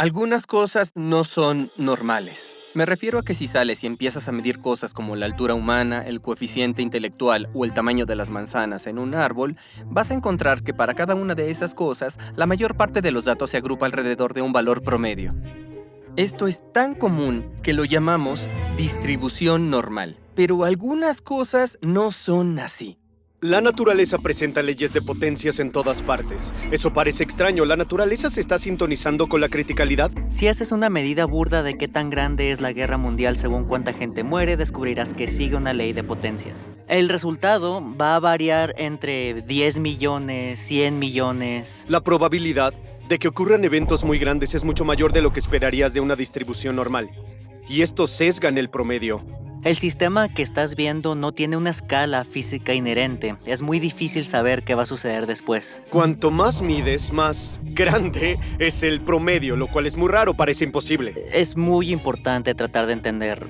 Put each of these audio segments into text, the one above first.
Algunas cosas no son normales. Me refiero a que si sales y empiezas a medir cosas como la altura humana, el coeficiente intelectual o el tamaño de las manzanas en un árbol, vas a encontrar que para cada una de esas cosas, la mayor parte de los datos se agrupa alrededor de un valor promedio. Esto es tan común que lo llamamos distribución normal. Pero algunas cosas no son así. La naturaleza presenta leyes de potencias en todas partes. Eso parece extraño. ¿La naturaleza se está sintonizando con la criticalidad? Si haces una medida burda de qué tan grande es la guerra mundial según cuánta gente muere, descubrirás que sigue una ley de potencias. El resultado va a variar entre 10 millones, 100 millones... La probabilidad de que ocurran eventos muy grandes es mucho mayor de lo que esperarías de una distribución normal. Y estos sesgan el promedio. El sistema que estás viendo no tiene una escala física inherente. Es muy difícil saber qué va a suceder después. Cuanto más mides, más grande es el promedio, lo cual es muy raro, parece imposible. Es muy importante tratar de entender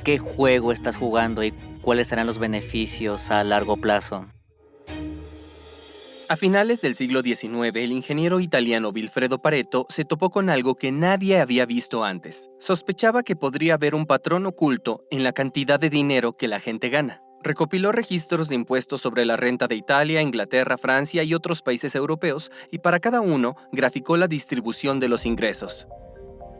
qué juego estás jugando y cuáles serán los beneficios a largo plazo. A finales del siglo XIX, el ingeniero italiano Vilfredo Pareto se topó con algo que nadie había visto antes. Sospechaba que podría haber un patrón oculto en la cantidad de dinero que la gente gana. Recopiló registros de impuestos sobre la renta de Italia, Inglaterra, Francia y otros países europeos y para cada uno graficó la distribución de los ingresos.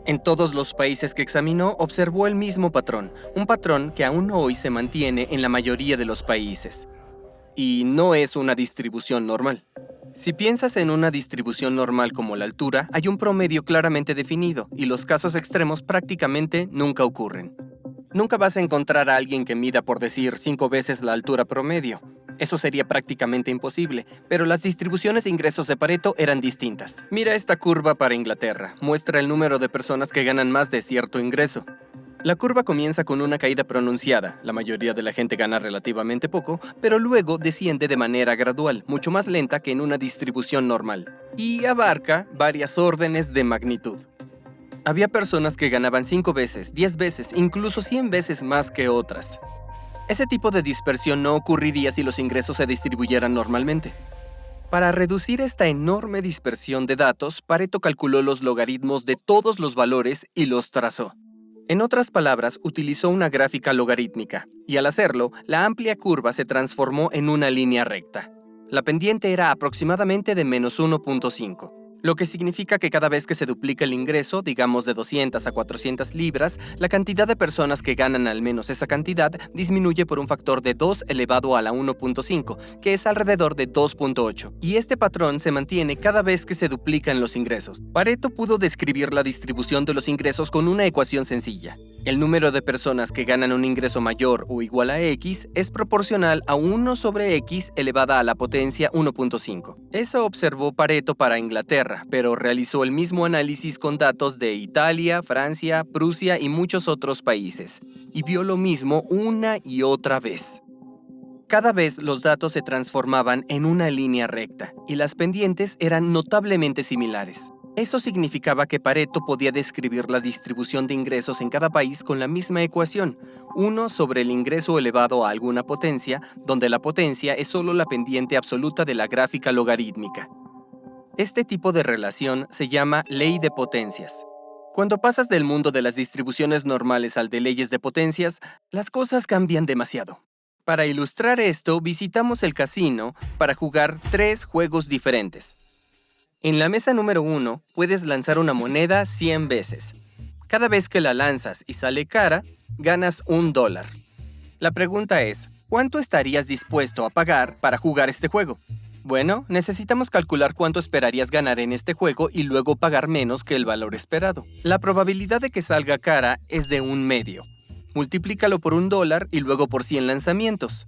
En todos los países que examinó observó el mismo patrón, un patrón que aún hoy se mantiene en la mayoría de los países. Y no es una distribución normal. Si piensas en una distribución normal como la altura, hay un promedio claramente definido y los casos extremos prácticamente nunca ocurren. Nunca vas a encontrar a alguien que mida, por decir, 5 veces la altura promedio. Eso sería prácticamente imposible, pero las distribuciones de ingresos de Pareto eran distintas. Mira esta curva para Inglaterra. Muestra el número de personas que ganan más de cierto ingreso. La curva comienza con una caída pronunciada, la mayoría de la gente gana relativamente poco, pero luego desciende de manera gradual, mucho más lenta que en una distribución normal, y abarca varias órdenes de magnitud. Había personas que ganaban 5 veces, 10 veces, incluso 100 veces más que otras. Ese tipo de dispersión no ocurriría si los ingresos se distribuyeran normalmente. Para reducir esta enorme dispersión de datos, Pareto calculó los logaritmos de todos los valores y los trazó. En otras palabras, utilizó una gráfica logarítmica, y al hacerlo, la amplia curva se transformó en una línea recta. La pendiente era aproximadamente de menos 1.5, lo que significa que cada vez que se duplica el ingreso, digamos de 200 a 400 libras, la cantidad de personas que ganan al menos esa cantidad disminuye por un factor de 2 elevado a la 1.5, que es alrededor de 2.8. Y este patrón se mantiene cada vez que se duplican los ingresos. Pareto pudo describir la distribución de los ingresos con una ecuación sencilla. El número de personas que ganan un ingreso mayor o igual a X es proporcional a 1 sobre X elevada a la potencia 1.5. Eso observó Pareto para Inglaterra, pero realizó el mismo análisis con datos de Italia, Francia, Prusia y muchos otros países, y vio lo mismo una y otra vez. Cada vez los datos se transformaban en una línea recta, y las pendientes eran notablemente similares. Eso significaba que Pareto podía describir la distribución de ingresos en cada país con la misma ecuación, 1 sobre el ingreso elevado a alguna potencia, donde la potencia es solo la pendiente absoluta de la gráfica logarítmica. Este tipo de relación se llama ley de potencias. Cuando pasas del mundo de las distribuciones normales al de leyes de potencias, las cosas cambian demasiado. Para ilustrar esto, visitamos el casino para jugar 3 juegos diferentes. En la mesa número 1, puedes lanzar una moneda 100 veces. Cada vez que la lanzas y sale cara, ganas $1. La pregunta es, ¿cuánto estarías dispuesto a pagar para jugar este juego? Bueno, necesitamos calcular cuánto esperarías ganar en este juego y luego pagar menos que el valor esperado. La probabilidad de que salga cara es de 1/2. Multiplícalo por $1 y luego por 100 lanzamientos.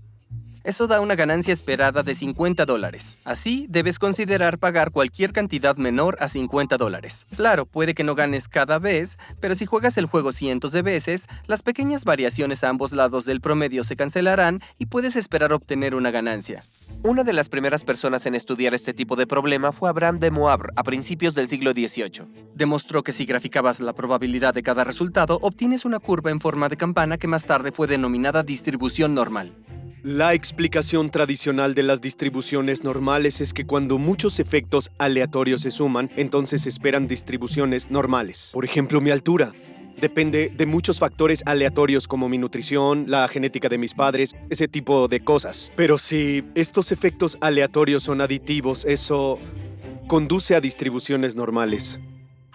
Eso da una ganancia esperada de $50. Así, debes considerar pagar cualquier cantidad menor a $50. Claro, puede que no ganes cada vez, pero si juegas el juego cientos de veces, las pequeñas variaciones a ambos lados del promedio se cancelarán y puedes esperar obtener una ganancia. Una de las primeras personas en estudiar este tipo de problema fue Abraham de Moivre a principios del siglo XVIII. Demostró que si graficabas la probabilidad de cada resultado, obtienes una curva en forma de campana que más tarde fue denominada distribución normal. La explicación tradicional de las distribuciones normales es que cuando muchos efectos aleatorios se suman, entonces se esperan distribuciones normales. Por ejemplo, mi altura depende de muchos factores aleatorios como mi nutrición, la genética de mis padres, ese tipo de cosas. Pero si estos efectos aleatorios son aditivos, eso conduce a distribuciones normales.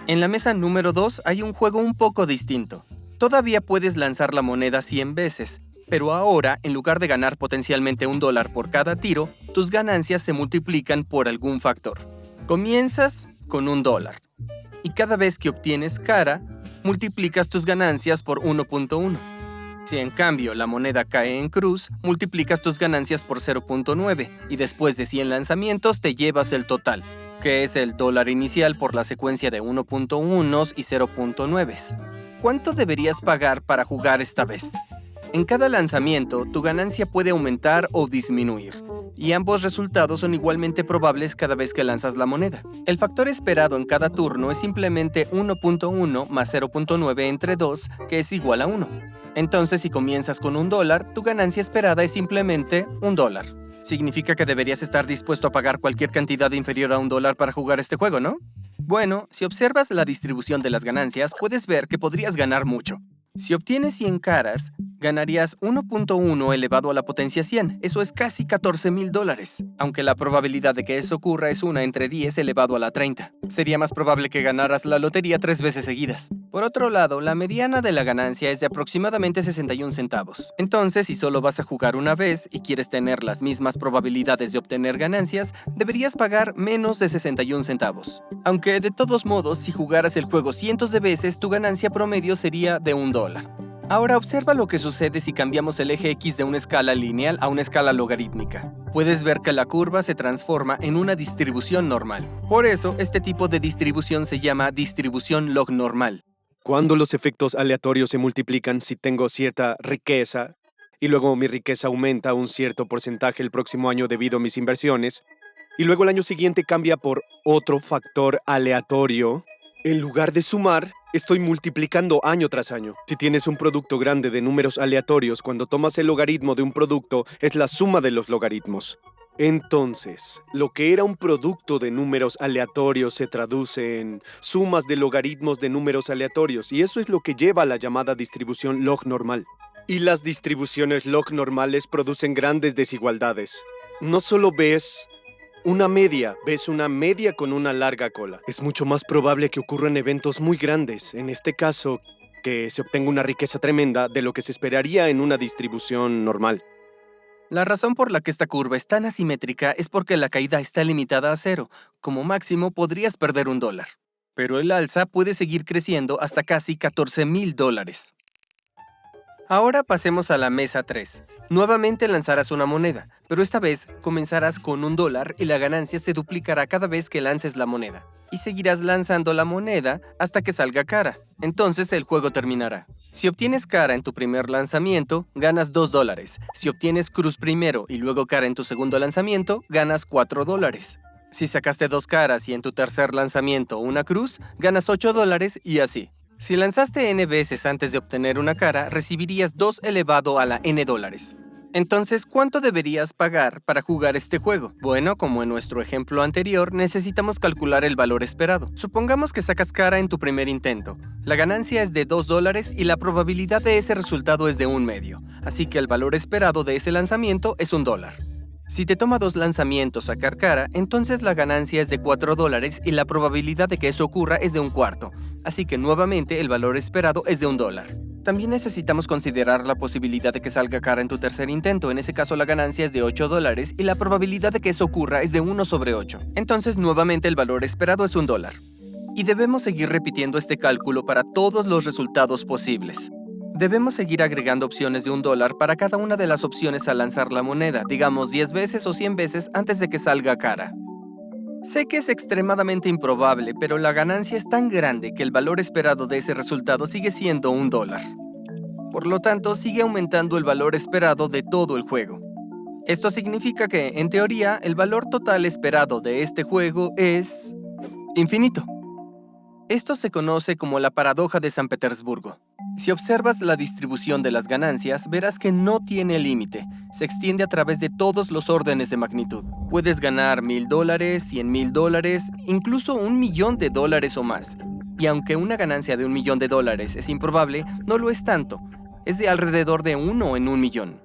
En la mesa número 2 hay un juego un poco distinto. Todavía puedes lanzar la moneda 100 veces, pero ahora, en lugar de ganar potencialmente $1 por cada tiro, tus ganancias se multiplican por algún factor. Comienzas con $1, y cada vez que obtienes cara, multiplicas tus ganancias por 1.1. Si en cambio la moneda cae en cruz, multiplicas tus ganancias por 0.9, y después de 100 lanzamientos te llevas el total, que es el dólar inicial por la secuencia de 1.1 y 0.9. ¿Cuánto deberías pagar para jugar esta vez? En cada lanzamiento, tu ganancia puede aumentar o disminuir, y ambos resultados son igualmente probables cada vez que lanzas la moneda. El factor esperado en cada turno es simplemente 1.1 más 0.9 entre 2, que es igual a 1. Entonces, si comienzas con $1, tu ganancia esperada es simplemente $1. Significa que deberías estar dispuesto a pagar cualquier cantidad inferior a $1 para jugar este juego, ¿no? Bueno, si observas la distribución de las ganancias, puedes ver que podrías ganar mucho. Si obtienes 100 caras, ganarías 1.1 elevado a la potencia 100. Eso es casi $14,000, aunque la probabilidad de que eso ocurra es 1 entre 10 elevado a la 30. Sería más probable que ganaras la lotería 3 veces seguidas. Por otro lado, la mediana de la ganancia es de aproximadamente 61 centavos. Entonces, si solo vas a jugar una vez y quieres tener las mismas probabilidades de obtener ganancias, deberías pagar menos de 61 centavos. Aunque, de todos modos, si jugaras el juego cientos de veces, tu ganancia promedio sería de $1. Ahora observa lo que sucede si cambiamos el eje X de una escala lineal a una escala logarítmica. Puedes ver que la curva se transforma en una distribución normal. Por eso, este tipo de distribución se llama distribución log normal. Cuando los efectos aleatorios se multiplican, si tengo cierta riqueza, y luego mi riqueza aumenta un cierto porcentaje el próximo año debido a mis inversiones, y luego el año siguiente cambia por otro factor aleatorio, en lugar de sumar, estoy multiplicando año tras año. Si tienes un producto grande de números aleatorios, cuando tomas el logaritmo de un producto, es la suma de los logaritmos. Entonces, lo que era un producto de números aleatorios se traduce en sumas de logaritmos de números aleatorios, y eso es lo que lleva a la llamada distribución log normal. Y las distribuciones log normales producen grandes desigualdades. No solo ves una media con una larga cola. Es mucho más probable que ocurran eventos muy grandes, en este caso, que se obtenga una riqueza tremenda de lo que se esperaría en una distribución normal. La razón por la que esta curva es tan asimétrica es porque la caída está limitada a 0. Como máximo podrías perder $1. Pero el alza puede seguir creciendo hasta casi $14,000. Ahora pasemos a la mesa 3. Nuevamente lanzarás una moneda, pero esta vez comenzarás con $1 y la ganancia se duplicará cada vez que lances la moneda. Y seguirás lanzando la moneda hasta que salga cara. Entonces el juego terminará. Si obtienes cara en tu primer lanzamiento, ganas $2. Si obtienes cruz primero y luego cara en tu segundo lanzamiento, ganas $4. Si sacaste 2 caras y en tu tercer lanzamiento una cruz, ganas $8 y así. Si lanzaste n veces antes de obtener una cara, recibirías 2 elevado a la n dólares. Entonces, ¿cuánto deberías pagar para jugar este juego? Bueno, como en nuestro ejemplo anterior, necesitamos calcular el valor esperado. Supongamos que sacas cara en tu primer intento. La ganancia es de $2 y la probabilidad de ese resultado es de 1/2. Así que el valor esperado de ese lanzamiento es $1. Si te toma 2 lanzamientos sacar cara, entonces la ganancia es de $4 y la probabilidad de que eso ocurra es de 1/4. Así que nuevamente el valor esperado es de $1. También necesitamos considerar la posibilidad de que salga cara en tu tercer intento. En ese caso la ganancia es de $8 y la probabilidad de que eso ocurra es de 1/8. Entonces nuevamente el valor esperado es $1. Y debemos seguir repitiendo este cálculo para todos los resultados posibles. Debemos seguir agregando opciones de $1 para cada una de las opciones al lanzar la moneda, digamos 10 veces o 100 veces antes de que salga cara. Sé que es extremadamente improbable, pero la ganancia es tan grande que el valor esperado de ese resultado sigue siendo $1. Por lo tanto, sigue aumentando el valor esperado de todo el juego. Esto significa que, en teoría, el valor total esperado de este juego es infinito. Esto se conoce como la paradoja de San Petersburgo. Si observas la distribución de las ganancias, verás que no tiene límite. Se extiende a través de todos los órdenes de magnitud. Puedes ganar $1,000, $100,000, incluso $1,000,000 o más. Y aunque una ganancia de $1,000,000 es improbable, no lo es tanto. Es de alrededor de 1 en 1,000,000.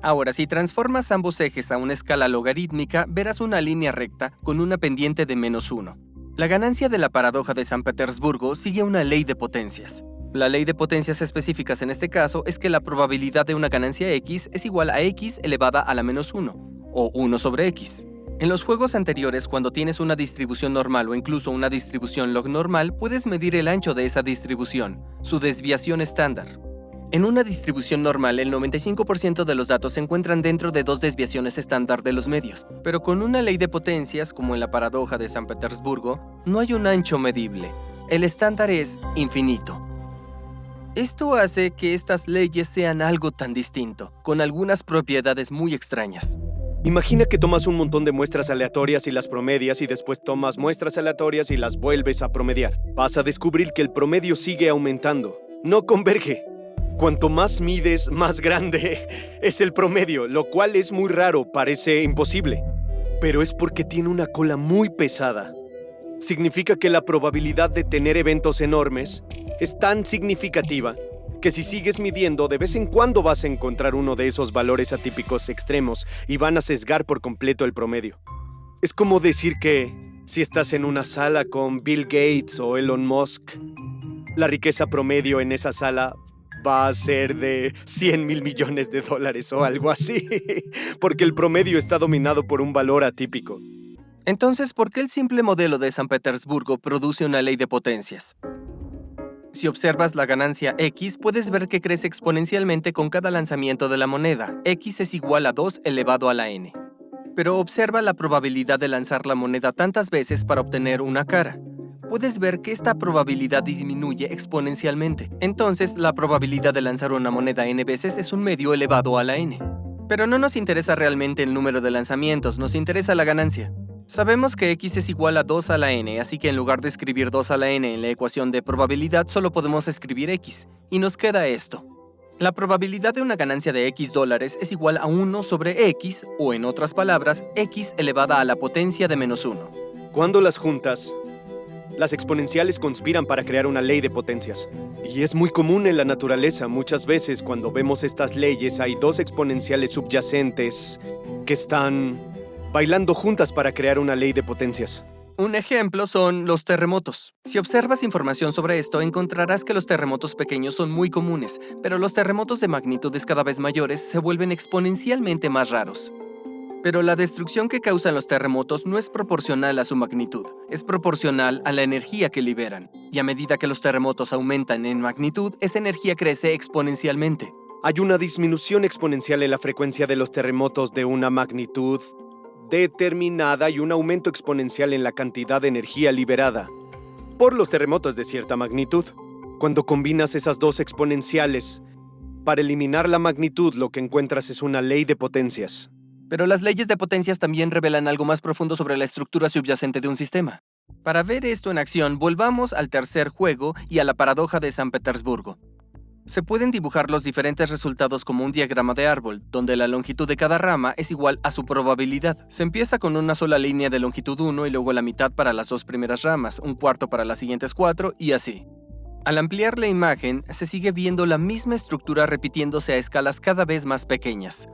Ahora, si transformas ambos ejes a una escala logarítmica, verás una línea recta con una pendiente de -1. La ganancia de la paradoja de San Petersburgo sigue una ley de potencias. La ley de potencias específicas en este caso es que la probabilidad de una ganancia x es igual a x elevada a la -1, o 1 sobre x. En los juegos anteriores, cuando tienes una distribución normal o incluso una distribución log normal, puedes medir el ancho de esa distribución, su desviación estándar. En una distribución normal, el 95% de los datos se encuentran dentro de 2 desviaciones estándar de los medios. Pero con una ley de potencias, como en la paradoja de San Petersburgo, no hay un ancho medible. El estándar es infinito. Esto hace que estas leyes sean algo tan distinto, con algunas propiedades muy extrañas. Imagina que tomas un montón de muestras aleatorias y las promedias y después tomas muestras aleatorias y las vuelves a promediar. Vas a descubrir que el promedio sigue aumentando, no converge. Cuanto más mides, más grande es el promedio, lo cual es muy raro, parece imposible. Pero es porque tiene una cola muy pesada. Significa que la probabilidad de tener eventos enormes es tan significativa que si sigues midiendo, de vez en cuando vas a encontrar uno de esos valores atípicos extremos y van a sesgar por completo el promedio. Es como decir que si estás en una sala con Bill Gates o Elon Musk, la riqueza promedio en esa sala va a ser de $100,000,000,000 o algo así, porque el promedio está dominado por un valor atípico. Entonces, ¿por qué el simple modelo de San Petersburgo produce una ley de potencias? Si observas la ganancia X, puedes ver que crece exponencialmente con cada lanzamiento de la moneda. X es igual a 2 elevado a la n. Pero observa la probabilidad de lanzar la moneda tantas veces para obtener una cara. Puedes ver que esta probabilidad disminuye exponencialmente. Entonces, la probabilidad de lanzar una moneda n veces es 1/2 elevado a la n. Pero no nos interesa realmente el número de lanzamientos, nos interesa la ganancia. Sabemos que x es igual a 2 a la n, así que en lugar de escribir 2 a la n en la ecuación de probabilidad, solo podemos escribir x, y nos queda esto. La probabilidad de una ganancia de $X es igual a 1 sobre x, o en otras palabras, x elevada a la potencia de -1. Cuando las juntas, las exponenciales conspiran para crear una ley de potencias. Y es muy común en la naturaleza. Muchas veces cuando vemos estas leyes hay 2 exponenciales subyacentes que están bailando juntas para crear una ley de potencias. Un ejemplo son los terremotos. Si observas información sobre esto, encontrarás que los terremotos pequeños son muy comunes, pero los terremotos de magnitudes cada vez mayores se vuelven exponencialmente más raros. Pero la destrucción que causan los terremotos no es proporcional a su magnitud, es proporcional a la energía que liberan. Y a medida que los terremotos aumentan en magnitud, esa energía crece exponencialmente. Hay una disminución exponencial en la frecuencia de los terremotos de una magnitud determinada y un aumento exponencial en la cantidad de energía liberada por los terremotos de cierta magnitud. Cuando combinas esas 2 exponenciales, para eliminar la magnitud, lo que encuentras es una ley de potencias. Pero las leyes de potencias también revelan algo más profundo sobre la estructura subyacente de un sistema. Para ver esto en acción, volvamos al tercer juego y a la paradoja de San Petersburgo. Se pueden dibujar los diferentes resultados como un diagrama de árbol, donde la longitud de cada rama es igual a su probabilidad. Se empieza con una sola línea de longitud 1 y luego la mitad para las 2 primeras ramas, un cuarto para las siguientes 4 y así. Al ampliar la imagen, se sigue viendo la misma estructura repitiéndose a escalas cada vez más pequeñas.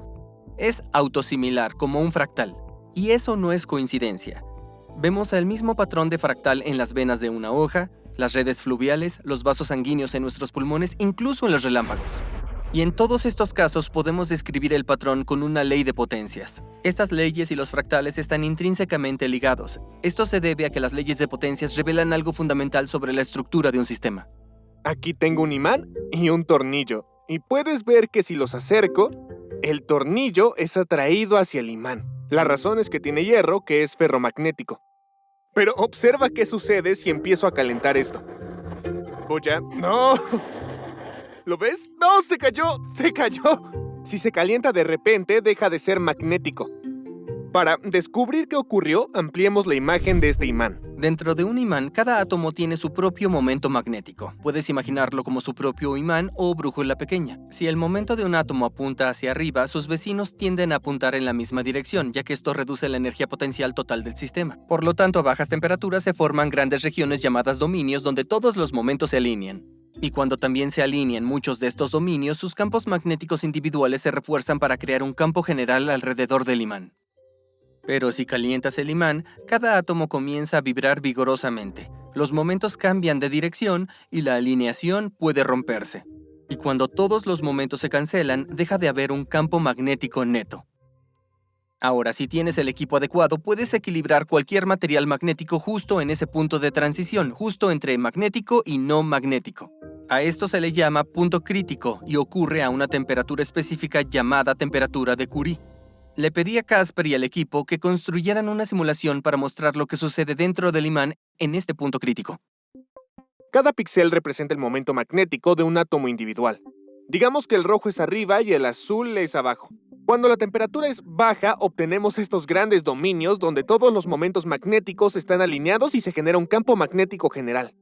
Es autosimilar, como un fractal. Y eso no es coincidencia. Vemos el mismo patrón de fractal en las venas de una hoja, las redes fluviales, los vasos sanguíneos en nuestros pulmones, incluso en los relámpagos. Y en todos estos casos podemos describir el patrón con una ley de potencias. Estas leyes y los fractales están intrínsecamente ligados. Esto se debe a que las leyes de potencias revelan algo fundamental sobre la estructura de un sistema. Aquí tengo un imán y un tornillo, y puedes ver que si los acerco, el tornillo es atraído hacia el imán. La razón es que tiene hierro, que es ferromagnético. Pero observa qué sucede si empiezo a calentar esto. Voy a... ¡No! ¿Lo ves? ¡No! ¡Se cayó! ¡Se cayó! Si se calienta de repente, deja de ser magnético. Para descubrir qué ocurrió, ampliemos la imagen de este imán. Dentro de un imán, cada átomo tiene su propio momento magnético. Puedes imaginarlo como su propio imán o brújula pequeña. Si el momento de un átomo apunta hacia arriba, sus vecinos tienden a apuntar en la misma dirección, ya que esto reduce la energía potencial total del sistema. Por lo tanto, a bajas temperaturas se forman grandes regiones llamadas dominios donde todos los momentos se alinean. Y cuando también se alinean muchos de estos dominios, sus campos magnéticos individuales se refuerzan para crear un campo general alrededor del imán. Pero si calientas el imán, cada átomo comienza a vibrar vigorosamente. Los momentos cambian de dirección y la alineación puede romperse. Y cuando todos los momentos se cancelan, deja de haber un campo magnético neto. Ahora, si tienes el equipo adecuado, puedes equilibrar cualquier material magnético justo en ese punto de transición, justo entre magnético y no magnético. A esto se le llama punto crítico y ocurre a una temperatura específica llamada temperatura de Curie. Le pedí a Casper y al equipo que construyeran una simulación para mostrar lo que sucede dentro del imán en este punto crítico. Cada píxel representa el momento magnético de un átomo individual. Digamos que el rojo es arriba y el azul es abajo. Cuando la temperatura es baja, obtenemos estos grandes dominios donde todos los momentos magnéticos están alineados y se genera un campo magnético general.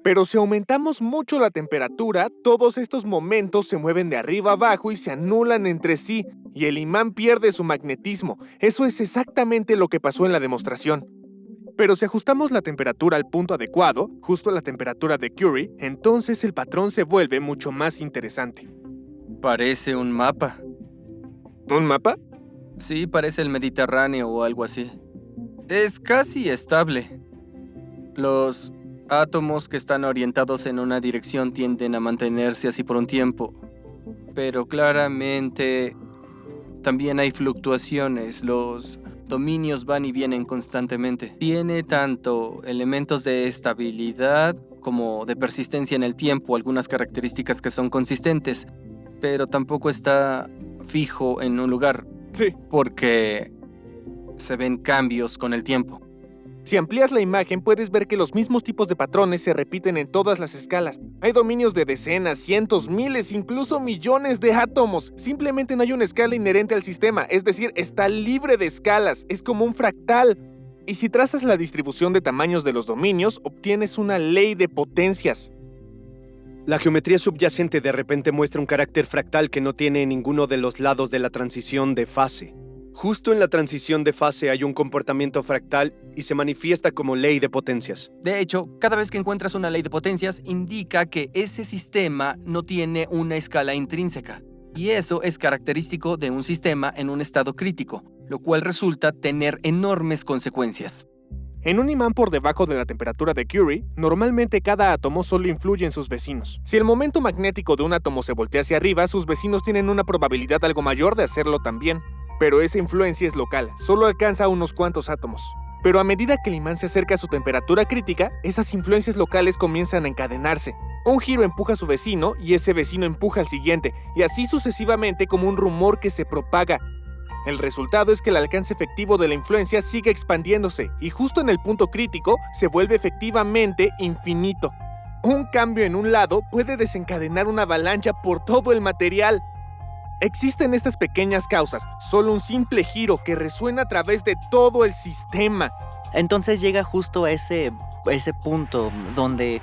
Pero si aumentamos mucho la temperatura, todos estos momentos se mueven de arriba a abajo y se anulan entre sí, y el imán pierde su magnetismo. Eso es exactamente lo que pasó en la demostración. Pero si ajustamos la temperatura al punto adecuado, justo a la temperatura de Curie, entonces el patrón se vuelve mucho más interesante. Parece un mapa. ¿Un mapa? Sí, parece el Mediterráneo o algo así. Es casi estable. Los átomos que están orientados en una dirección tienden a mantenerse así por un tiempo. Pero claramente también hay fluctuaciones. Los dominios van y vienen constantemente. Tiene tanto elementos de estabilidad como de persistencia en el tiempo, algunas características que son consistentes, pero tampoco está fijo en un lugar. Sí. Porque se ven cambios con el tiempo. Si amplías la imagen, puedes ver que los mismos tipos de patrones se repiten en todas las escalas. Hay dominios de decenas, cientos, miles, incluso millones de átomos. Simplemente no hay una escala inherente al sistema, es decir, está libre de escalas, es como un fractal. Y si trazas la distribución de tamaños de los dominios, obtienes una ley de potencias. La geometría subyacente de repente muestra un carácter fractal que no tiene en ninguno de los lados de la transición de fase. Justo en la transición de fase hay un comportamiento fractal y se manifiesta como ley de potencias. De hecho, cada vez que encuentras una ley de potencias, indica que ese sistema no tiene una escala intrínseca. Y eso es característico de un sistema en un estado crítico, lo cual resulta tener enormes consecuencias. En un imán por debajo de la temperatura de Curie, normalmente cada átomo solo influye en sus vecinos. Si el momento magnético de un átomo se voltea hacia arriba, sus vecinos tienen una probabilidad algo mayor de hacerlo también. Pero esa influencia es local, solo alcanza a unos cuantos átomos. Pero a medida que el imán se acerca a su temperatura crítica, esas influencias locales comienzan a encadenarse. Un giro empuja a su vecino y ese vecino empuja al siguiente, y así sucesivamente como un rumor que se propaga. El resultado es que el alcance efectivo de la influencia sigue expandiéndose, y justo en el punto crítico se vuelve efectivamente infinito. Un cambio en un lado puede desencadenar una avalancha por todo el material. Existen estas pequeñas causas, solo un simple giro que resuena a través de todo el sistema. Entonces llega justo a ese punto donde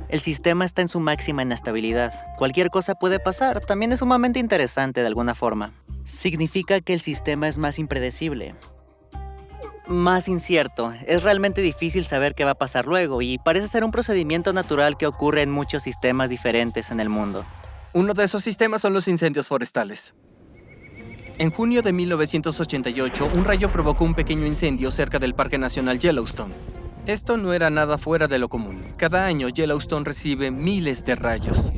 el sistema está en su máxima inestabilidad. Cualquier cosa puede pasar, también es sumamente interesante de alguna forma. Significa que el sistema es más impredecible, más incierto. Es realmente difícil saber qué va a pasar luego y parece ser un procedimiento natural que ocurre en muchos sistemas diferentes en el mundo. Uno de esos sistemas son los incendios forestales. En junio de 1988, un rayo provocó un pequeño incendio cerca del Parque Nacional Yellowstone. Esto no era nada fuera de lo común. Cada año, Yellowstone recibe miles de rayos.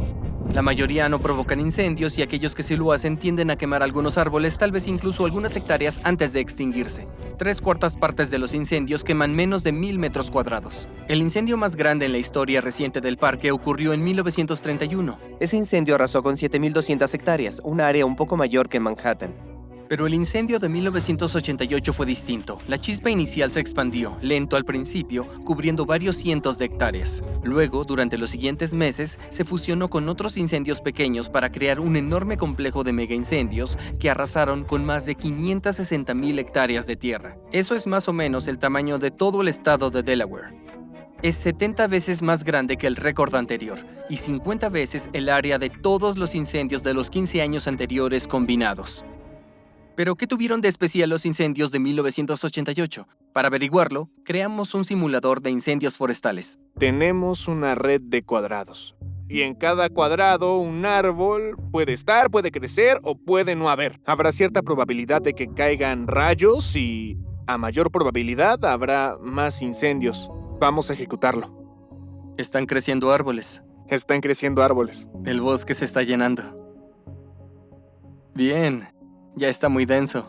La mayoría no provocan incendios y aquellos que sí lo hacen tienden a quemar algunos árboles, tal vez incluso algunas hectáreas antes de extinguirse. 3/4 partes de los incendios queman menos de 1000 metros cuadrados. El incendio más grande en la historia reciente del parque ocurrió en 1931. Ese incendio arrasó con 7.200 hectáreas, un área un poco mayor que Manhattan. Pero el incendio de 1988 fue distinto. La chispa inicial se expandió, lento al principio, cubriendo varios cientos de hectáreas. Luego, durante los siguientes meses, se fusionó con otros incendios pequeños para crear un enorme complejo de megaincendios que arrasaron con más de 560,000 hectáreas de tierra. Eso es más o menos el tamaño de todo el estado de Delaware. es 70 veces más grande que el récord anterior y 50 veces el área de todos los incendios de los 15 años anteriores combinados. ¿Pero qué tuvieron de especial los incendios de 1988? Para averiguarlo, creamos un simulador de incendios forestales. Tenemos una red de cuadrados. Y en cada cuadrado un árbol puede estar, puede crecer o puede no haber. Habrá cierta probabilidad de que caigan rayos y a mayor probabilidad habrá más incendios. Vamos a ejecutarlo. Están creciendo árboles. Están creciendo árboles. El bosque se está llenando. Bien, ya está muy denso.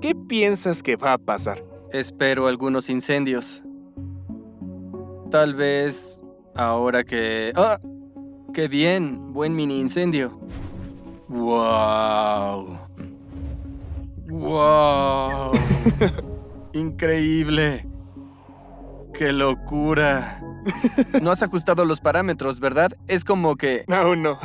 ¿Qué piensas que va a pasar? Espero algunos incendios. Tal vez ahora que... ¡Ah! ¡Qué bien! Buen mini incendio. ¡Wow! ¡Wow! ¡Increíble! ¡Qué locura! No has ajustado los parámetros, ¿verdad? Es como que... Aún no.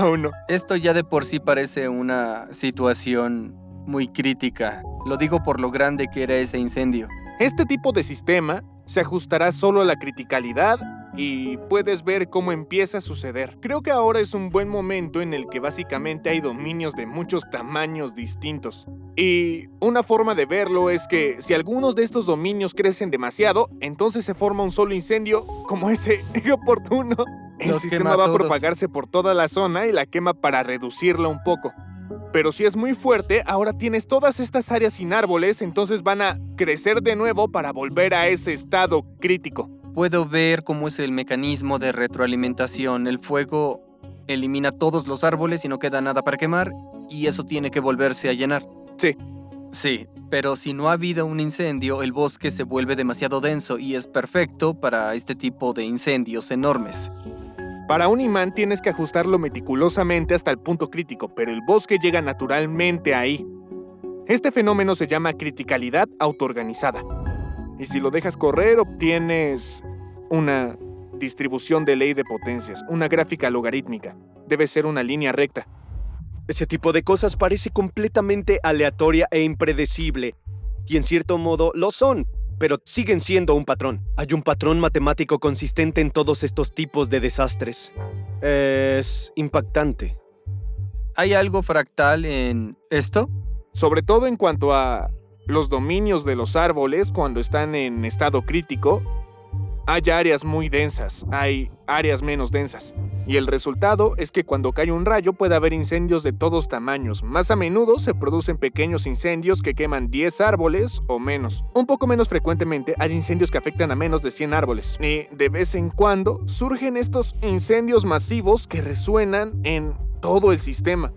Esto ya de por sí parece una situación muy crítica. Lo digo por lo grande que era ese incendio. Este tipo de sistema se ajustará solo a la criticalidad y puedes ver cómo empieza a suceder. Creo que ahora es un buen momento en el que básicamente hay dominios de muchos tamaños distintos. Y una forma de verlo es que si algunos de estos dominios crecen demasiado, entonces se forma un solo incendio como ese oportuno. El Los sistema quema va a todos. propagarse por toda la zona y la quema para reducirla un poco. Pero si es muy fuerte, ahora tienes todas estas áreas sin árboles, entonces van a crecer de nuevo para volver a ese estado crítico. Puedo ver cómo es el mecanismo de retroalimentación. El fuego elimina todos los árboles y no queda nada para quemar, y eso tiene que volverse a llenar. Sí. Sí, pero si no ha habido un incendio, el bosque se vuelve demasiado denso y es perfecto para este tipo de incendios enormes. Para un imán tienes que ajustarlo meticulosamente hasta el punto crítico, pero el bosque llega naturalmente ahí. Este fenómeno se llama criticalidad autoorganizada. Y si lo dejas correr, obtienes una distribución de ley de potencias, una gráfica logarítmica. Debe ser una línea recta. Ese tipo de cosas parece completamente aleatoria e impredecible. Y en cierto modo lo son, pero siguen siendo un patrón. Hay un patrón matemático consistente en todos estos tipos de desastres. Es impactante. ¿Hay algo fractal en esto? Sobre todo en cuanto a los dominios de los árboles cuando están en estado crítico, hay áreas muy densas, hay áreas menos densas. Y el resultado es que cuando cae un rayo puede haber incendios de todos tamaños. Más a menudo se producen pequeños incendios que queman 10 árboles o menos. Un poco menos frecuentemente hay incendios que afectan a menos de 100 árboles. Y de vez en cuando surgen estos incendios masivos que resuenan en todo el sistema.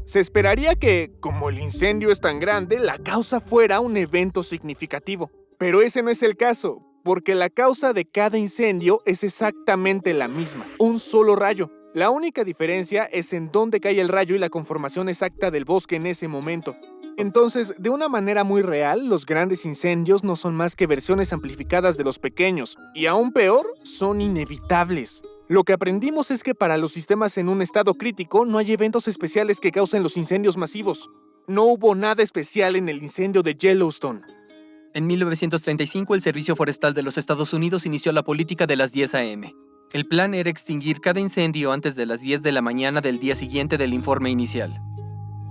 Se esperaría que, como el incendio es tan grande, la causa fuera un evento significativo. Pero ese no es el caso, porque la causa de cada incendio es exactamente la misma, un solo rayo. La única diferencia es en dónde cae el rayo y la conformación exacta del bosque en ese momento. Entonces, de una manera muy real, los grandes incendios no son más que versiones amplificadas de los pequeños, y aún peor, son inevitables. Lo que aprendimos es que para los sistemas en un estado crítico no hay eventos especiales que causen los incendios masivos. No hubo nada especial en el incendio de Yellowstone. En 1935, el Servicio Forestal de los Estados Unidos inició la política de las 10 a.m. El plan era extinguir cada incendio antes de las 10 de la mañana del día siguiente del informe inicial.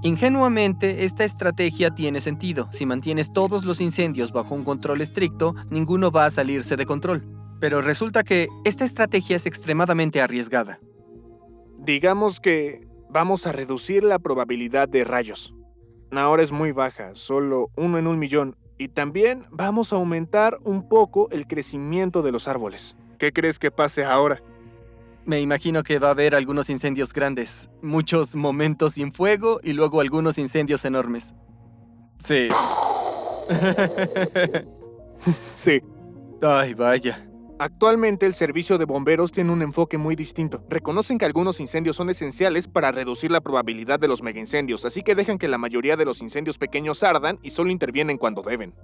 Ingenuamente, esta estrategia tiene sentido. Si mantienes todos los incendios bajo un control estricto, ninguno va a salirse de control. Pero resulta que esta estrategia es extremadamente arriesgada. Digamos que vamos a reducir la probabilidad de rayos. Ahora es muy baja, solo 1 en 1.000.000. Y también vamos a aumentar un poco el crecimiento de los árboles. ¿Qué crees que pase ahora? Me imagino que va a haber algunos incendios grandes, muchos momentos sin fuego y luego algunos incendios enormes. Sí. Sí. Ay, vaya. Actualmente el servicio de bomberos tiene un enfoque muy distinto. Reconocen que algunos incendios son esenciales para reducir la probabilidad de los megaincendios, así que dejan que la mayoría de los incendios pequeños ardan y solo intervienen cuando deben.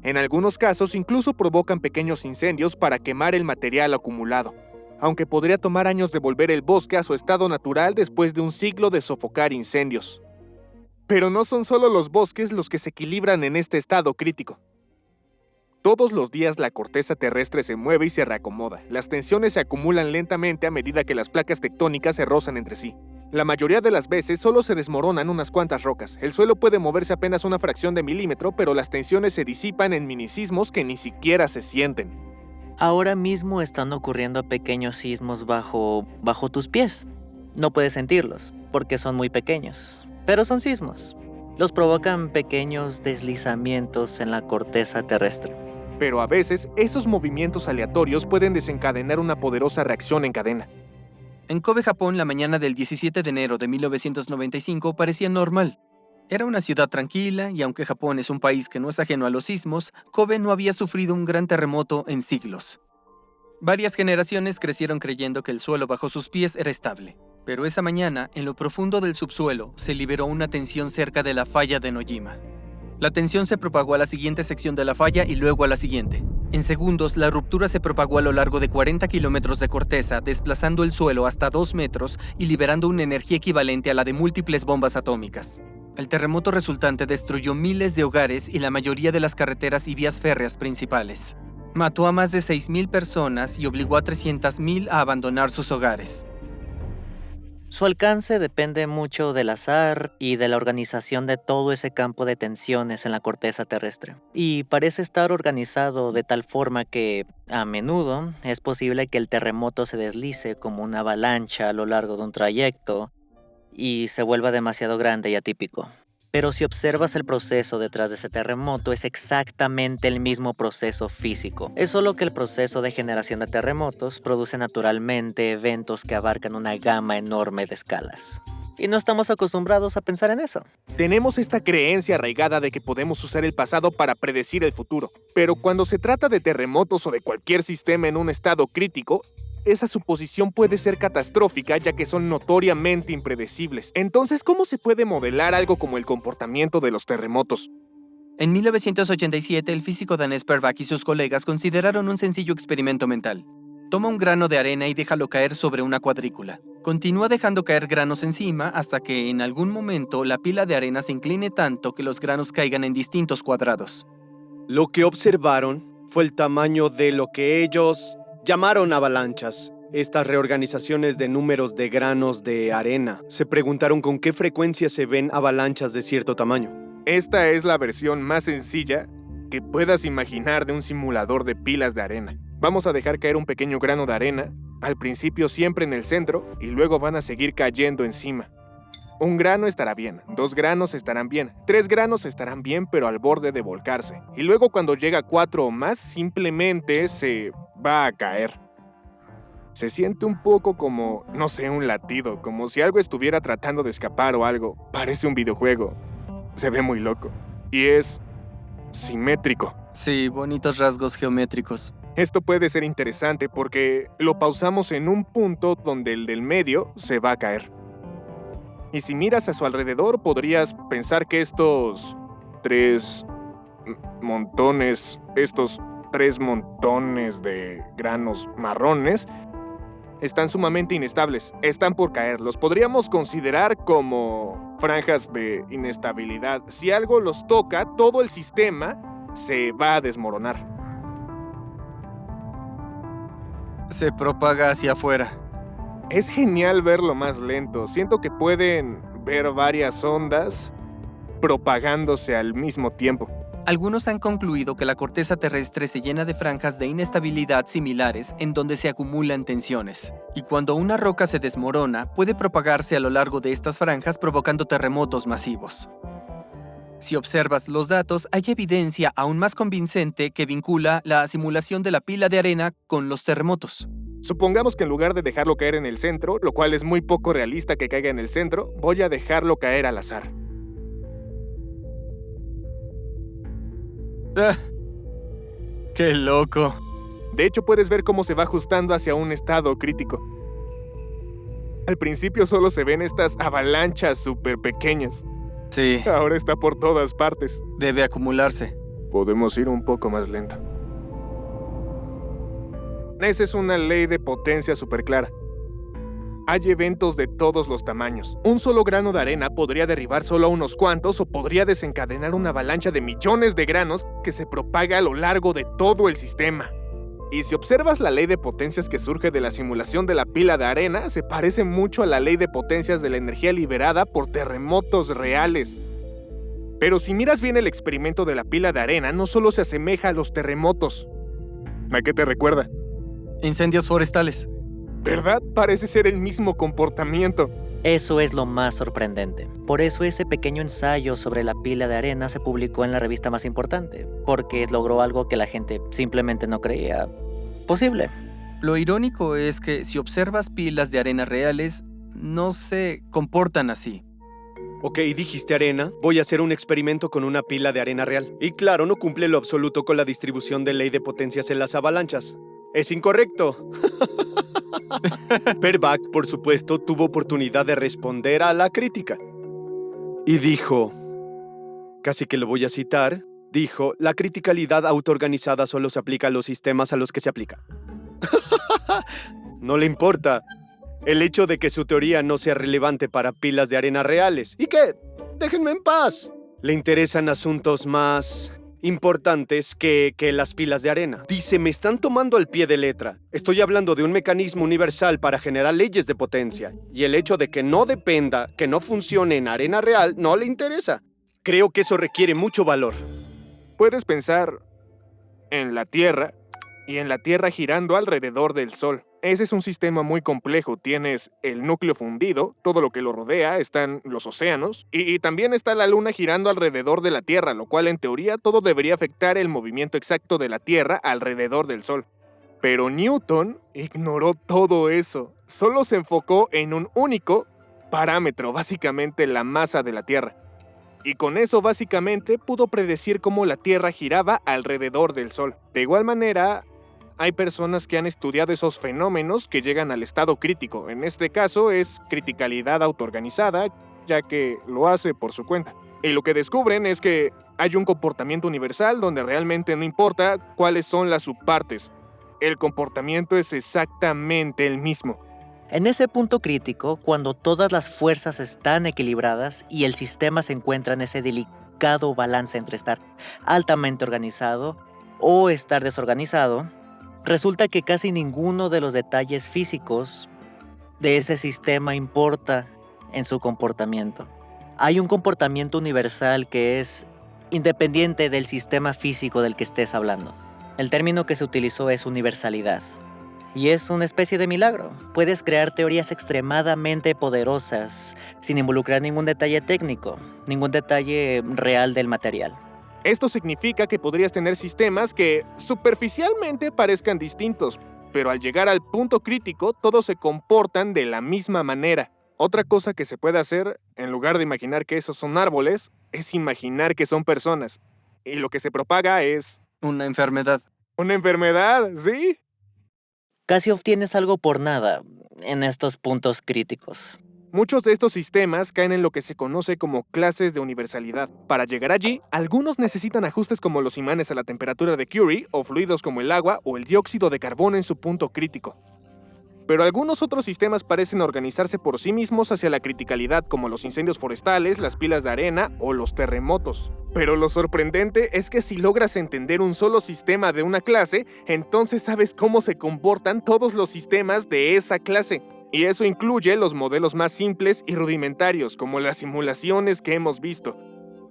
En algunos casos incluso provocan pequeños incendios para quemar el material acumulado, aunque podría tomar años de volver el bosque a su estado natural después de un siglo de sofocar incendios. Pero no son solo los bosques los que se equilibran en este estado crítico. Todos los días la corteza terrestre se mueve y se reacomoda. Las tensiones se acumulan lentamente a medida que las placas tectónicas se rozan entre sí. La mayoría de las veces solo se desmoronan unas cuantas rocas. El suelo puede moverse apenas una fracción de milímetro, pero las tensiones se disipan en minisismos que ni siquiera se sienten. Ahora mismo están ocurriendo pequeños sismos bajo tus pies. No puedes sentirlos, porque son muy pequeños, pero son sismos. Los provocan pequeños deslizamientos en la corteza terrestre. Pero a veces, esos movimientos aleatorios pueden desencadenar una poderosa reacción en cadena. En Kobe, Japón, la mañana del 17 de enero de 1995 parecía normal. Era una ciudad tranquila y aunque Japón es un país que no es ajeno a los sismos, Kobe no había sufrido un gran terremoto en siglos. Varias generaciones crecieron creyendo que el suelo bajo sus pies era estable. Pero esa mañana, en lo profundo del subsuelo, se liberó una tensión cerca de la falla de Nojima. La tensión se propagó a la siguiente sección de la falla y luego a la siguiente. En segundos, la ruptura se propagó a lo largo de 40 kilómetros de corteza, desplazando el suelo hasta 2 metros y liberando una energía equivalente a la de múltiples bombas atómicas. El terremoto resultante destruyó miles de hogares y la mayoría de las carreteras y vías férreas principales. Mató a más de 6.000 personas y obligó a 300.000 a abandonar sus hogares. Su alcance depende mucho del azar y de la organización de todo ese campo de tensiones en la corteza terrestre. Y parece estar organizado de tal forma que, a menudo, es posible que el terremoto se deslice como una avalancha a lo largo de un trayecto y se vuelva demasiado grande y atípico. Pero si observas el proceso detrás de ese terremoto, es exactamente el mismo proceso físico. Es solo que el proceso de generación de terremotos produce naturalmente eventos que abarcan una gama enorme de escalas. Y no estamos acostumbrados a pensar en eso. Tenemos esta creencia arraigada de que podemos usar el pasado para predecir el futuro. Pero cuando se trata de terremotos o de cualquier sistema en un estado crítico, esa suposición puede ser catastrófica ya que son notoriamente impredecibles. Entonces, ¿cómo se puede modelar algo como el comportamiento de los terremotos? En 1987, el físico danés Pervak y sus colegas consideraron un sencillo experimento mental. Toma un grano de arena y déjalo caer sobre una cuadrícula. Continúa dejando caer granos encima hasta que en algún momento la pila de arena se incline tanto que los granos caigan en distintos cuadrados. Lo que observaron fue el tamaño de lo que ellos llamaron avalanchas. Estas reorganizaciones de números de granos de arena. Se preguntaron con qué frecuencia se ven avalanchas de cierto tamaño. Esta es la versión más sencilla que puedas imaginar de un simulador de pilas de arena. Vamos a dejar caer un pequeño grano de arena, al principio siempre en el centro, y luego van a seguir cayendo encima. 1 grano estará bien, 2 granos estarán bien, 3 granos estarán bien pero al borde de volcarse. Y luego cuando llega a 4 o más, simplemente se va a caer. Se siente un poco como, no sé, un latido, como si algo estuviera tratando de escapar o algo. Parece un videojuego. Se ve muy loco. Y es simétrico. Sí, bonitos rasgos geométricos. Esto puede ser interesante porque lo pausamos en un punto donde el del medio se va a caer. Y si miras a su alrededor, podrías pensar que estos 3 montones de granos marrones están sumamente inestables. Están por caer. Los podríamos considerar como franjas de inestabilidad. Si algo los toca, todo el sistema se va a desmoronar. Se propaga hacia afuera. Es genial verlo más lento. Siento que pueden ver varias ondas propagándose al mismo tiempo. Algunos han concluido que la corteza terrestre se llena de franjas de inestabilidad similares en donde se acumulan tensiones. Y cuando una roca se desmorona, puede propagarse a lo largo de estas franjas provocando terremotos masivos. Si observas los datos, hay evidencia aún más convincente que vincula la simulación de la pila de arena con los terremotos. Supongamos que en lugar de dejarlo caer en el centro, lo cual es muy poco realista que caiga en el centro, voy a dejarlo caer al azar. ¡Qué loco! De hecho, puedes ver cómo se va ajustando hacia un estado crítico. Al principio solo se ven estas avalanchas súper pequeñas. Sí, Ahora está por todas partes. debe acumularse. Podemos ir un poco más lento. Esa es una ley de potencia súper clara. Hay eventos de todos los tamaños. Un solo grano de arena podría derribar solo a unos cuantos o podría desencadenar una avalancha de millones de granos que se propaga a lo largo de todo el sistema. Y si observas la ley de potencias que surge de la simulación de la pila de arena, se parece mucho a la ley de potencias de la energía liberada por terremotos reales. Pero si miras bien el experimento de la pila de arena, no solo se asemeja a los terremotos. ¿A qué te recuerda? Incendios forestales. ¿Verdad? Parece ser el mismo comportamiento. Eso es lo más sorprendente. Por eso ese pequeño ensayo sobre la pila de arena se publicó en la revista más importante, porque logró algo que la gente simplemente no creía posible. Lo irónico es que si observas pilas de arena reales, no se comportan así. Ok, dijiste arena. Voy a hacer un experimento con una pila de arena real. Y claro, no cumple lo absoluto con la distribución de ley de potencias en las avalanchas. Es incorrecto. Perback, por supuesto, tuvo oportunidad de responder a la crítica. Y dijo, casi que lo voy a citar, dijo, la criticalidad autoorganizada solo se aplica a los sistemas a los que se aplica. No le importa el hecho de que su teoría no sea relevante para pilas de arena reales. ¿Y qué? Déjenme en paz. Le interesan asuntos más importantes que las pilas de arena. Dice, me están tomando al pie de letra. Estoy hablando de un mecanismo universal para generar leyes de potencia. Y el hecho de que no dependa, que no funcione en arena real, no le interesa. Creo que eso requiere mucho valor. Puedes pensar en la Tierra y en la Tierra girando alrededor del Sol. Ese es un sistema muy complejo. Tienes el núcleo fundido, todo lo que lo rodea, están los océanos, y también está la Luna girando alrededor de la Tierra, lo cual en teoría todo debería afectar el movimiento exacto de la Tierra alrededor del Sol. Pero Newton ignoró todo eso. Solo se enfocó en un único parámetro, básicamente la masa de la Tierra. Y con eso básicamente pudo predecir cómo la Tierra giraba alrededor del Sol. De igual manera, hay personas que han estudiado esos fenómenos que llegan al estado crítico. En este caso es criticalidad autoorganizada, ya que lo hace por su cuenta. Y lo que descubren es que hay un comportamiento universal donde realmente no importa cuáles son las subpartes. El comportamiento es exactamente el mismo. En ese punto crítico, cuando todas las fuerzas están equilibradas y el sistema se encuentra en ese delicado balance entre estar altamente organizado o estar desorganizado, resulta que casi ninguno de los detalles físicos de ese sistema importa en su comportamiento. Hay un comportamiento universal que es independiente del sistema físico del que estés hablando. El término que se utilizó es universalidad. Y es una especie de milagro. Puedes crear teorías extremadamente poderosas sin involucrar ningún detalle técnico, ningún detalle real del material. Esto significa que podrías tener sistemas que superficialmente parezcan distintos, pero al llegar al punto crítico todos se comportan de la misma manera. Otra cosa que se puede hacer, en lugar de imaginar que esos son árboles, es imaginar que son personas. Y lo que se propaga es Una enfermedad. una enfermedad, ¿sí? Casi obtienes algo por nada en estos puntos críticos. Muchos de estos sistemas caen en lo que se conoce como clases de universalidad. Para llegar allí, algunos necesitan ajustes como los imanes a la temperatura de Curie o fluidos como el agua o el dióxido de carbono en su punto crítico. Pero algunos otros sistemas parecen organizarse por sí mismos hacia la criticalidad, como los incendios forestales, las pilas de arena o los terremotos. Pero lo sorprendente es que si logras entender un solo sistema de una clase, entonces sabes cómo se comportan todos los sistemas de esa clase. Y eso incluye los modelos más simples y rudimentarios, como las simulaciones que hemos visto.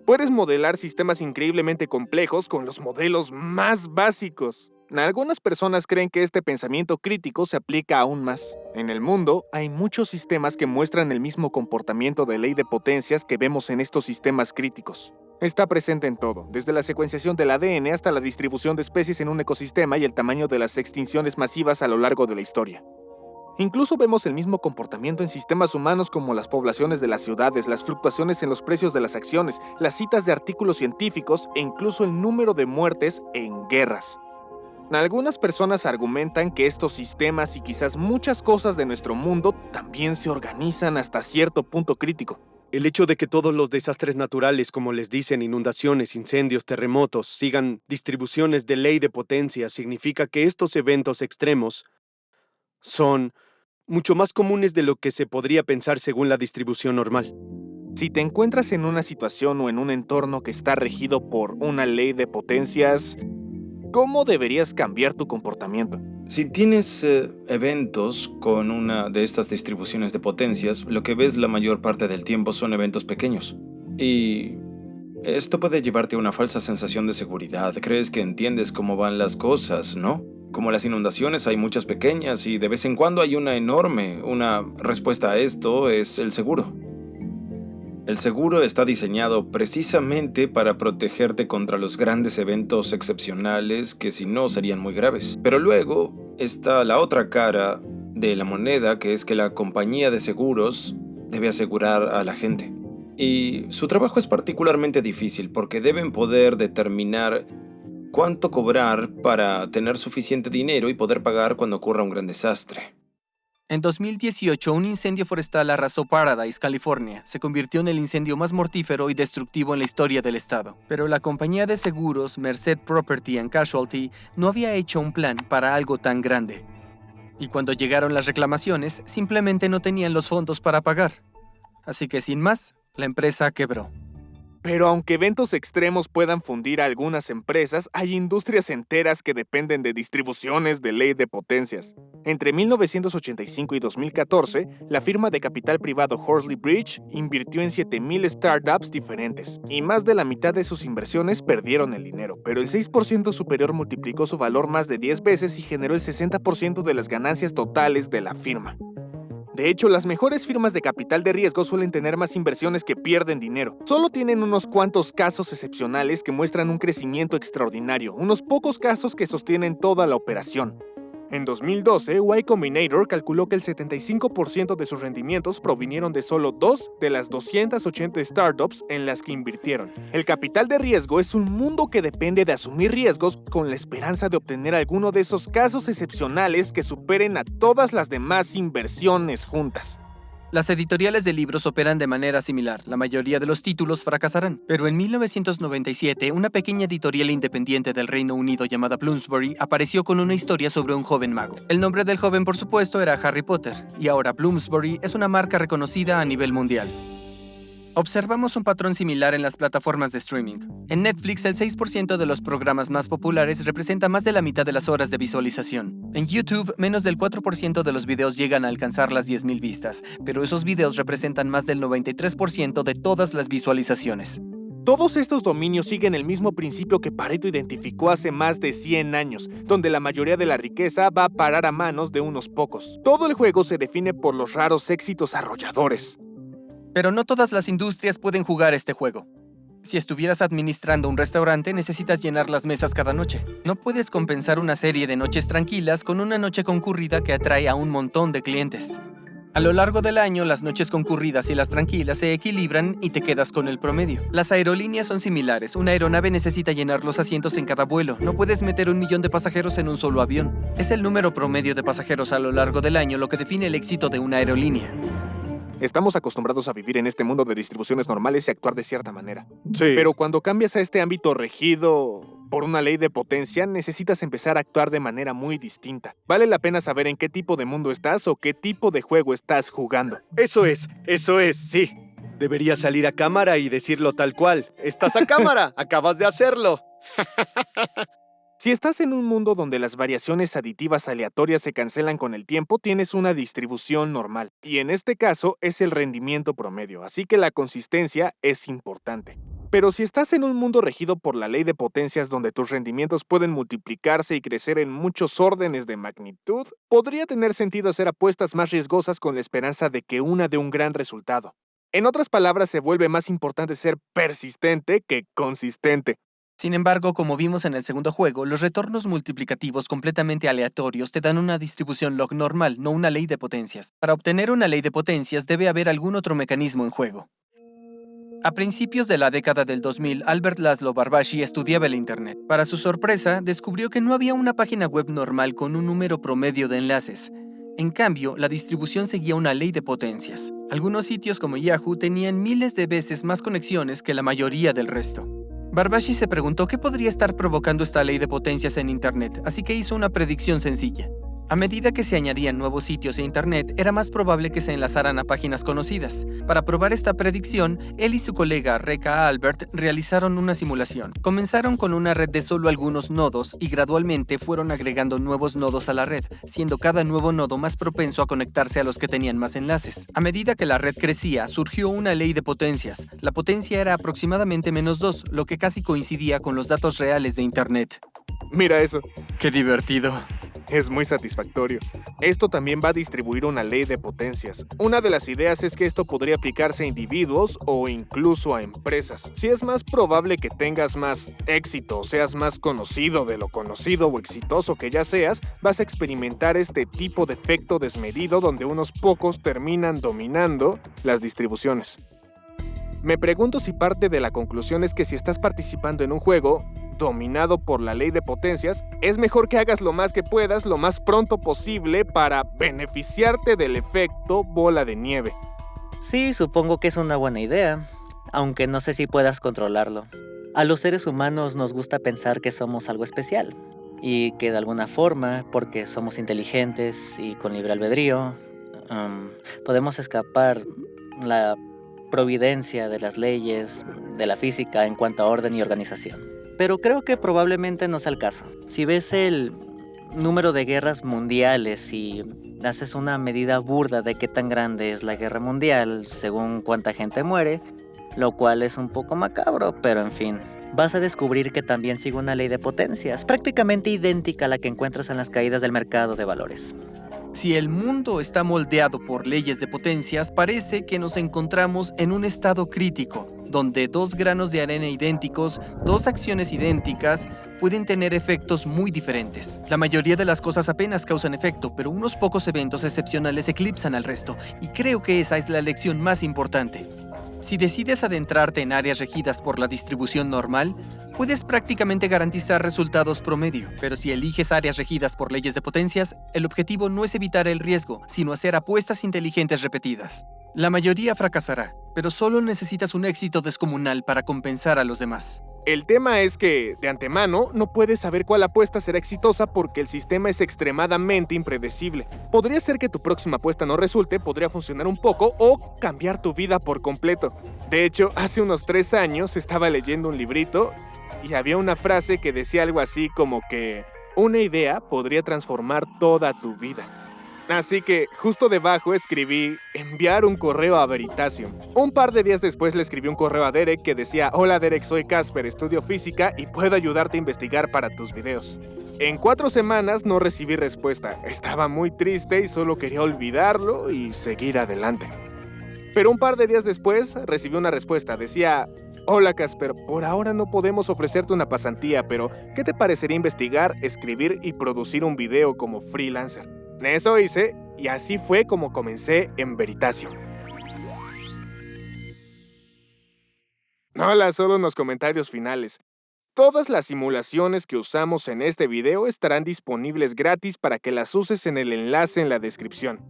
Puedes modelar sistemas increíblemente complejos con los modelos más básicos. Algunas personas creen que este pensamiento crítico se aplica aún más. En el mundo, hay muchos sistemas que muestran el mismo comportamiento de ley de potencias que vemos en estos sistemas críticos. Está presente en todo, desde la secuenciación del ADN hasta la distribución de especies en un ecosistema y el tamaño de las extinciones masivas a lo largo de la historia. Incluso vemos el mismo comportamiento en sistemas humanos como las poblaciones de las ciudades, las fluctuaciones en los precios de las acciones, las citas de artículos científicos e incluso el número de muertes en guerras. Algunas personas argumentan que estos sistemas y quizás muchas cosas de nuestro mundo también se organizan hasta cierto punto crítico. El hecho de que todos los desastres naturales, como les dicen, inundaciones, incendios, terremotos, sigan distribuciones de ley de potencia, significa que estos eventos extremos son mucho más comunes de lo que se podría pensar según la distribución normal. Si te encuentras en una situación o en un entorno que está regido por una ley de potencias, ¿cómo deberías cambiar tu comportamiento? Si tienes eventos con una de estas distribuciones de potencias, lo que ves la mayor parte del tiempo son eventos pequeños. Y esto puede llevarte a una falsa sensación de seguridad. Crees que entiendes cómo van las cosas, ¿no? Como las inundaciones, hay muchas pequeñas y de vez en cuando hay una enorme. Una respuesta a esto es el seguro. El seguro está diseñado precisamente para protegerte contra los grandes eventos excepcionales que si no serían muy graves. Pero luego está la otra cara de la moneda, que es que la compañía de seguros debe asegurar a la gente. Y su trabajo es particularmente difícil porque deben poder determinar cuánto cobrar para tener suficiente dinero y poder pagar cuando ocurra un gran desastre. En 2018, un incendio forestal arrasó Paradise, California. Se convirtió en el incendio más mortífero y destructivo en la historia del estado. Pero la compañía de seguros, Merced Property and Casualty, no había hecho un plan para algo tan grande. Y cuando llegaron las reclamaciones, simplemente no tenían los fondos para pagar. Así que sin más, la empresa quebró. Pero aunque eventos extremos puedan fundir a algunas empresas, hay industrias enteras que dependen de distribuciones de ley de potencias. Entre 1985 y 2014, la firma de capital privado Horsley Bridge invirtió en 7,000 startups diferentes, y más de la mitad de sus inversiones perdieron el dinero, pero el 6% superior multiplicó su valor más de 10 veces y generó el 60% de las ganancias totales de la firma. De hecho, las mejores firmas de capital de riesgo suelen tener más inversiones que pierden dinero. Solo tienen unos cuantos casos excepcionales que muestran un crecimiento extraordinario, unos pocos casos que sostienen toda la operación. En 2012, Y Combinator calculó que el 75% de sus rendimientos provinieron de solo 2 de las 280 startups en las que invirtieron. El capital de riesgo es un mundo que depende de asumir riesgos con la esperanza de obtener alguno de esos casos excepcionales que superen a todas las demás inversiones juntas. Las editoriales de libros operan de manera similar. La mayoría de los títulos fracasarán. Pero en 1997, una pequeña editorial independiente del Reino Unido llamada Bloomsbury apareció con una historia sobre un joven mago. El nombre del joven, por supuesto, era Harry Potter. Y ahora Bloomsbury es una marca reconocida a nivel mundial. Observamos un patrón similar en las plataformas de streaming. En Netflix, el 6% de los programas más populares representa más de la mitad de las horas de visualización. En YouTube, menos del 4% de los videos llegan a alcanzar las 10,000 vistas, pero esos videos representan más del 93% de todas las visualizaciones. Todos estos dominios siguen el mismo principio que Pareto identificó hace más de 100 años, donde la mayoría de la riqueza va a parar a manos de unos pocos. Todo el juego se define por los raros éxitos arrolladores. Pero no todas las industrias pueden jugar este juego. Si estuvieras administrando un restaurante, necesitas llenar las mesas cada noche. No puedes compensar una serie de noches tranquilas con una noche concurrida que atrae a un montón de clientes. A lo largo del año, las noches concurridas y las tranquilas se equilibran y te quedas con el promedio. Las aerolíneas son similares. Una aeronave necesita llenar los asientos en cada vuelo. No puedes meter 1,000,000 de pasajeros en un solo avión. Es el número promedio de pasajeros a lo largo del año lo que define el éxito de una aerolínea. Estamos acostumbrados a vivir en este mundo de distribuciones normales y actuar de cierta manera. Sí. Pero cuando cambias a este ámbito regido por una ley de potencia, necesitas empezar a actuar de manera muy distinta. Vale la pena saber en qué tipo de mundo estás o qué tipo de juego estás jugando. Eso es, sí. Deberías salir a cámara y decirlo tal cual. ¡Estás a cámara! ¡Acabas de hacerlo! Si estás en un mundo donde las variaciones aditivas aleatorias se cancelan con el tiempo, tienes una distribución normal. Y en este caso es el rendimiento promedio, así que la consistencia es importante. Pero si estás en un mundo regido por la ley de potencias donde tus rendimientos pueden multiplicarse y crecer en muchos órdenes de magnitud, podría tener sentido hacer apuestas más riesgosas con la esperanza de que una dé un gran resultado. En otras palabras, se vuelve más importante ser persistente que consistente. Sin embargo, como vimos en el segundo juego, los retornos multiplicativos completamente aleatorios te dan una distribución log normal, no una ley de potencias. Para obtener una ley de potencias debe haber algún otro mecanismo en juego. A principios de la década del 2000, Albert Laszlo Barbashi estudiaba el Internet. Para su sorpresa, descubrió que no había una página web normal con un número promedio de enlaces. En cambio, la distribución seguía una ley de potencias. Algunos sitios como Yahoo tenían miles de veces más conexiones que la mayoría del resto. Barbashi se preguntó qué podría estar provocando esta ley de potencias en Internet, así que hizo una predicción sencilla. A medida que se añadían nuevos sitios e internet, era más probable que se enlazaran a páginas conocidas. Para probar esta predicción, él y su colega Rekha Albert realizaron una simulación. Comenzaron con una red de solo algunos nodos y gradualmente fueron agregando nuevos nodos a la red, siendo cada nuevo nodo más propenso a conectarse a los que tenían más enlaces. A medida que la red crecía, surgió una ley de potencias. La potencia era aproximadamente -2, lo que casi coincidía con los datos reales de internet. Mira eso. ¡Qué divertido! Es muy satisfactorio. Esto también va a distribuir una ley de potencias. Una de las ideas es que esto podría aplicarse a individuos o incluso a empresas. Si es más probable que tengas más éxito o seas más conocido de lo conocido o exitoso que ya seas, vas a experimentar este tipo de efecto desmedido donde unos pocos terminan dominando las distribuciones. Me pregunto si parte de la conclusión es que si estás participando en un juego dominado por la ley de potencias, es mejor que hagas lo más que puedas lo más pronto posible para beneficiarte del efecto bola de nieve. Sí, supongo que es una buena idea, aunque no sé si puedas controlarlo. A los seres humanos nos gusta pensar que somos algo especial y que de alguna forma, porque somos inteligentes y con libre albedrío, podemos escapar la providencia de las leyes, de la física en cuanto a orden y organización. Pero creo que probablemente no sea el caso. Si ves el número de guerras mundiales y haces una medida burda de qué tan grande es la guerra mundial según cuánta gente muere, lo cual es un poco macabro, pero en fin, vas a descubrir que también sigue una ley de potencias, prácticamente idéntica a la que encuentras en las caídas del mercado de valores. Si el mundo está moldeado por leyes de potencias, parece que nos encontramos en un estado crítico, donde 2 granos de arena idénticos, 2 acciones idénticas, pueden tener efectos muy diferentes. La mayoría de las cosas apenas causan efecto, pero unos pocos eventos excepcionales eclipsan al resto, y creo que esa es la lección más importante. Si decides adentrarte en áreas regidas por la distribución normal, puedes prácticamente garantizar resultados promedio, pero si eliges áreas regidas por leyes de potencias, el objetivo no es evitar el riesgo, sino hacer apuestas inteligentes repetidas. La mayoría fracasará, pero solo necesitas un éxito descomunal para compensar a los demás. El tema es que, de antemano, no puedes saber cuál apuesta será exitosa porque el sistema es extremadamente impredecible. Podría ser que tu próxima apuesta no resulte, podría funcionar un poco o cambiar tu vida por completo. De hecho, hace unos 3 años estaba leyendo un librito y había una frase que decía algo así como que una idea podría transformar toda tu vida. Así que justo debajo escribí enviar un correo a Veritasium. Un par de días después le escribí un correo a Derek que decía: hola Derek, soy Casper, estudio física y puedo ayudarte a investigar para tus videos. En 4 semanas no recibí respuesta. Estaba muy triste y solo quería olvidarlo y seguir adelante. Pero un par de días después recibí una respuesta. Decía: hola Casper, por ahora no podemos ofrecerte una pasantía, pero ¿qué te parecería investigar, escribir y producir un video como freelancer? Eso hice, y así fue como comencé en Veritasium. Hola, solo unos comentarios finales. Todas las simulaciones que usamos en este video estarán disponibles gratis para que las uses en el enlace en la descripción.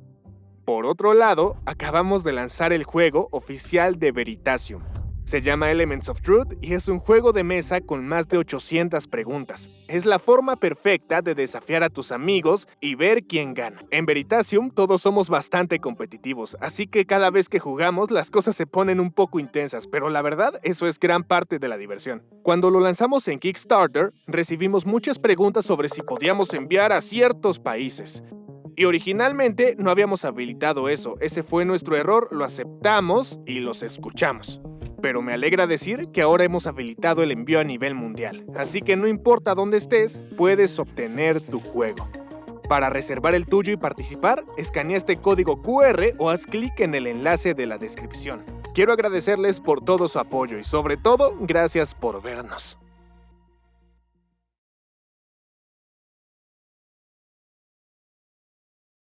Por otro lado, acabamos de lanzar el juego oficial de Veritasium. Se llama Elements of Truth y es un juego de mesa con más de 800 preguntas. Es la forma perfecta de desafiar a tus amigos y ver quién gana. En Veritasium todos somos bastante competitivos, así que cada vez que jugamos las cosas se ponen un poco intensas, pero la verdad eso es gran parte de la diversión. Cuando lo lanzamos en Kickstarter, recibimos muchas preguntas sobre si podíamos enviar a ciertos países. Y originalmente no habíamos habilitado eso, ese fue nuestro error, lo aceptamos y los escuchamos. Pero me alegra decir que ahora hemos habilitado el envío a nivel mundial, así que no importa dónde estés, puedes obtener tu juego. Para reservar el tuyo y participar, escanea este código QR o haz clic en el enlace de la descripción. Quiero agradecerles por todo su apoyo y sobre todo, gracias por vernos.